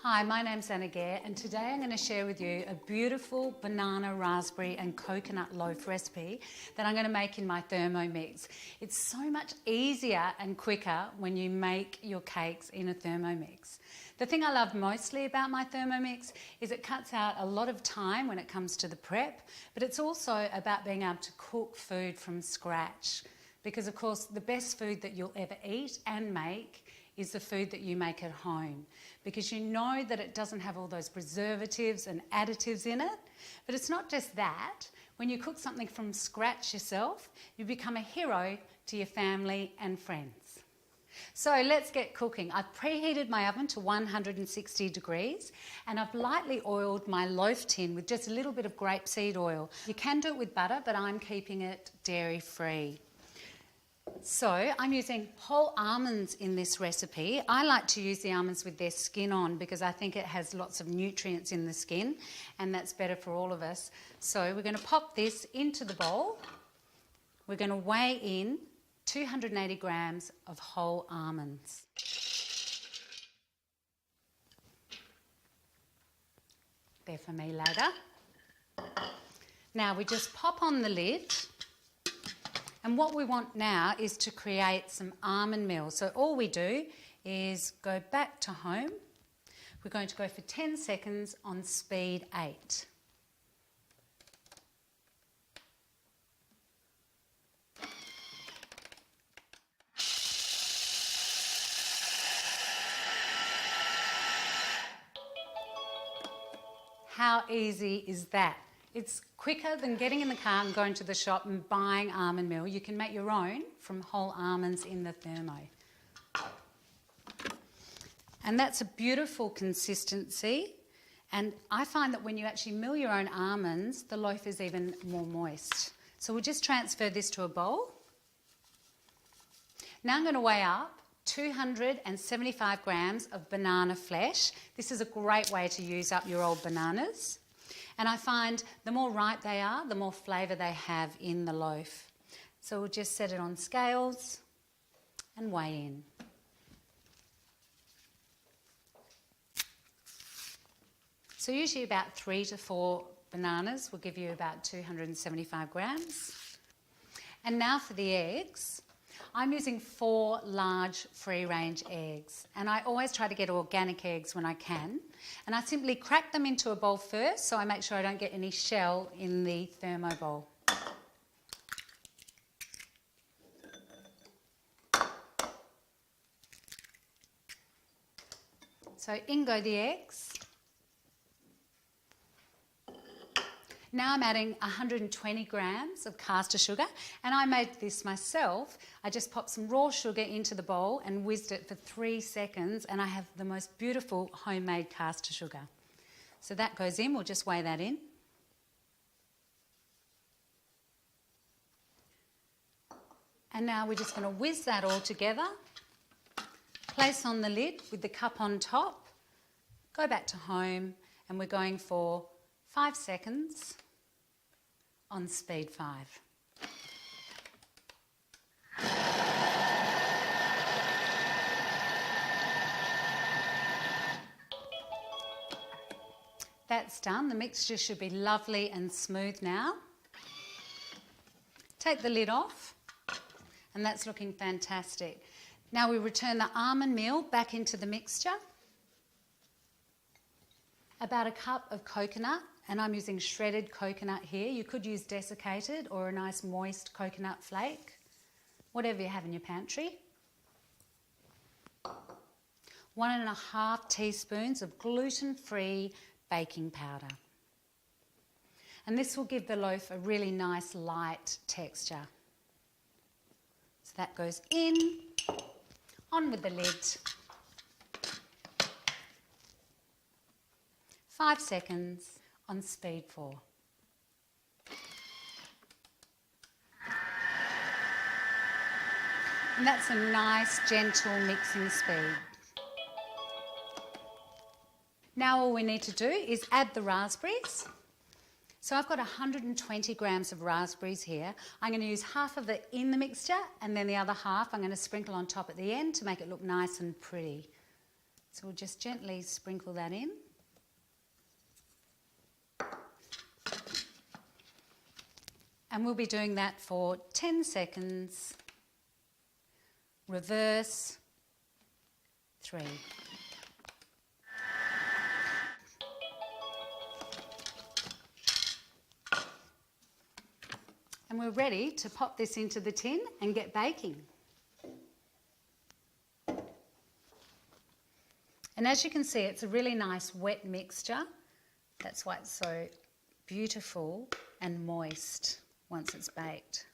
Hi, my name's Gare, and today I'm going to share with you a beautiful banana, raspberry and coconut loaf recipe that I'm going to make in my Thermomix. It's so much easier and quicker when you make your cakes in a Thermomix. The thing I love mostly about my Thermomix is it cuts out a lot of time when it comes to the prep, but it's also about being able to cook food from scratch. Because of course the best food that you'll ever eat and make is the food that you make at home, because you know that it doesn't have all those preservatives and additives in it. But it's not just that. When you cook something from scratch yourself, you become a hero to your family and friends. So let's get cooking. I've preheated my oven to 160 degrees and I've lightly oiled my loaf tin with just a little bit of grapeseed oil. You can do it with butter, but I'm keeping it dairy-free. So I'm using whole almonds in this recipe. I like to use the almonds with their skin on because I think it has lots of nutrients in the skin and that's better for all of us. So we're going to pop this into the bowl. We're going to weigh in 280 grams of whole almonds. They're for me later. Now we just pop on the lid. And what we want now is to create some almond meal. So all we do is go back to home. We're going to go for 10 seconds on speed 8. How easy is that? It's quicker than getting in the car and going to the shop and buying almond meal. You can make your own from whole almonds in the thermo. And that's a beautiful consistency. And I find that when you actually mill your own almonds, the loaf is even more moist. So we'll just transfer this to a bowl. Now I'm going to weigh up 275 grams of banana flesh. This is a great way to use up your old bananas. And I find the more ripe they are, the more flavour they have in the loaf. So we'll just set it on scales and weigh in. So usually about 3 to 4 bananas will give you about 275 grams. And now for the eggs. I'm using 4 large free-range eggs, and I always try to get organic eggs when I can. And I simply crack them into a bowl first so I make sure I don't get any shell in the thermo bowl. So in go the eggs. Now I'm adding 120 grams of caster sugar, and I made this myself. I just popped some raw sugar into the bowl and whizzed it for 3 seconds, and I have the most beautiful homemade caster sugar. So that goes in, we'll just weigh that in. And now we're just going to whiz that all together, place on the lid with the cup on top, go back to home, and we're going for 5 seconds on speed 5. That's done. The mixture should be lovely and smooth now. Take the lid off, and that's looking fantastic. Now we return the almond meal back into the mixture. About a cup of coconut, and I'm using shredded coconut here. You could use desiccated or a nice moist coconut flake, whatever you have in your pantry. 1.5 teaspoons of gluten-free baking powder. And this will give the loaf a really nice light texture. So that goes in, on with the lid. 5 seconds on speed 4. And that's a nice, gentle mixing speed. Now all we need to do is add the raspberries. So I've got 120 grams of raspberries here. I'm going to use half of it in the mixture and then the other half I'm going to sprinkle on top at the end to make it look nice and pretty. So we'll just gently sprinkle that in. And we'll be doing that for 10 seconds. Reverse, 3. And we're ready to pop this into the tin and get baking. And as you can see, it's a really nice wet mixture. That's why it's so beautiful and moist once it's baked.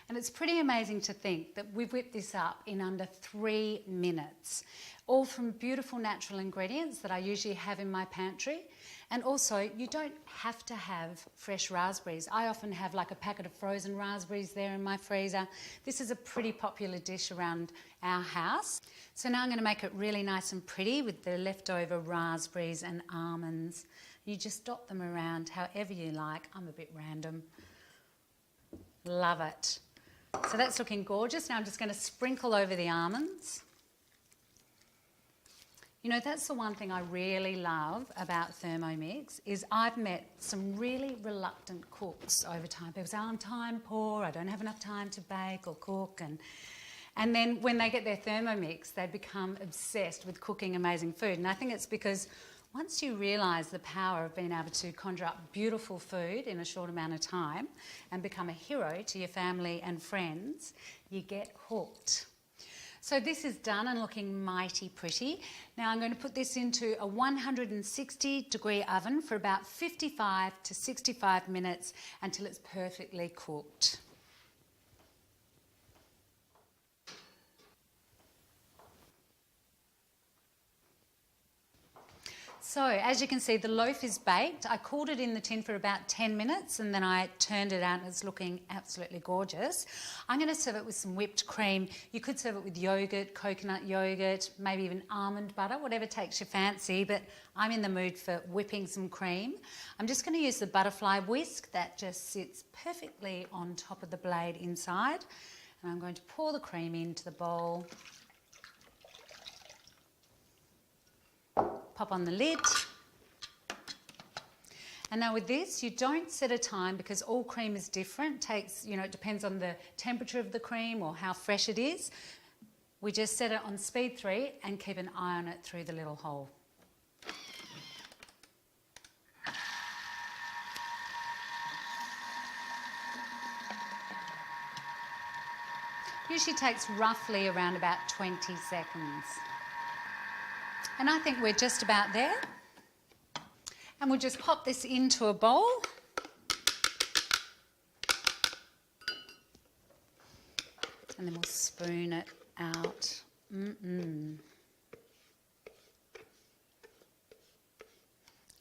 And it's pretty amazing to think that we've whipped this up in under 3 minutes, all from beautiful natural ingredients that I usually have in my pantry. And also, you don't have to have fresh raspberries. I often have like a packet of frozen raspberries there in my freezer. This is a pretty popular dish around our house. So now I'm going to make it really nice and pretty with the leftover raspberries and almonds. You just dot them around however you like. I'm a bit random. Love it. So that's looking gorgeous. Now I'm just going to sprinkle over the almonds. You know, that's the one thing I really love about Thermomix is I've met some really reluctant cooks over time. People say, oh, I'm time poor, I don't have enough time to bake or cook. And then when they get their Thermomix, they become obsessed with cooking amazing food. And I think it's because once you realise the power of being able to conjure up beautiful food in a short amount of time and become a hero to your family and friends, you get hooked. So this is done and looking mighty pretty. Now I'm going to put this into a 160-degree oven for about 55 to 65 minutes until it's perfectly cooked. So as you can see, the loaf is baked. I cooled it in the tin for about 10 minutes and then I turned it out and it's looking absolutely gorgeous. I'm going to serve it with some whipped cream. You could serve it with yogurt, coconut yogurt, maybe even almond butter, whatever takes your fancy, but I'm in the mood for whipping some cream. I'm just going to use the butterfly whisk that just sits perfectly on top of the blade inside. And I'm going to pour the cream into the bowl. Pop on the lid. And now with this, you don't set a time because all cream is different. It depends on the temperature of the cream or how fresh it is. We just set it on speed 3 and keep an eye on it through the little hole. Usually takes roughly around about 20 seconds. And I think we're just about there. And we'll just pop this into a bowl. And then we'll spoon it out.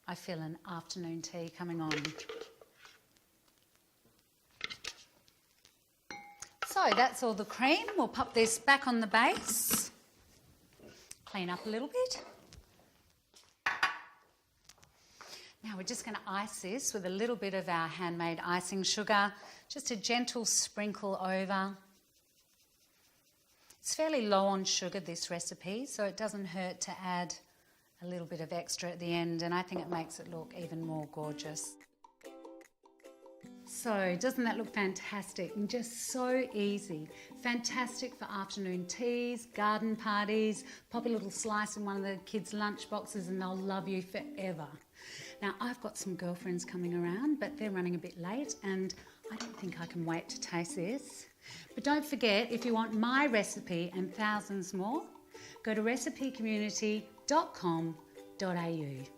I feel an afternoon tea coming on. So that's all the cream. We'll pop this back on the base. Clean up a little bit. Now we're just going to ice this with a little bit of our handmade icing sugar, just a gentle sprinkle over. It's fairly low on sugar, this recipe, so it doesn't hurt to add a little bit of extra at the end, and I think it makes it look even more gorgeous. So doesn't that look fantastic and just so easy? Fantastic for afternoon teas, garden parties, pop a little slice in one of the kids' lunch boxes and they'll love you forever. Now I've got some girlfriends coming around but they're running a bit late and I don't think I can wait to taste this. But don't forget, if you want my recipe and thousands more, go to recipecommunity.com.au.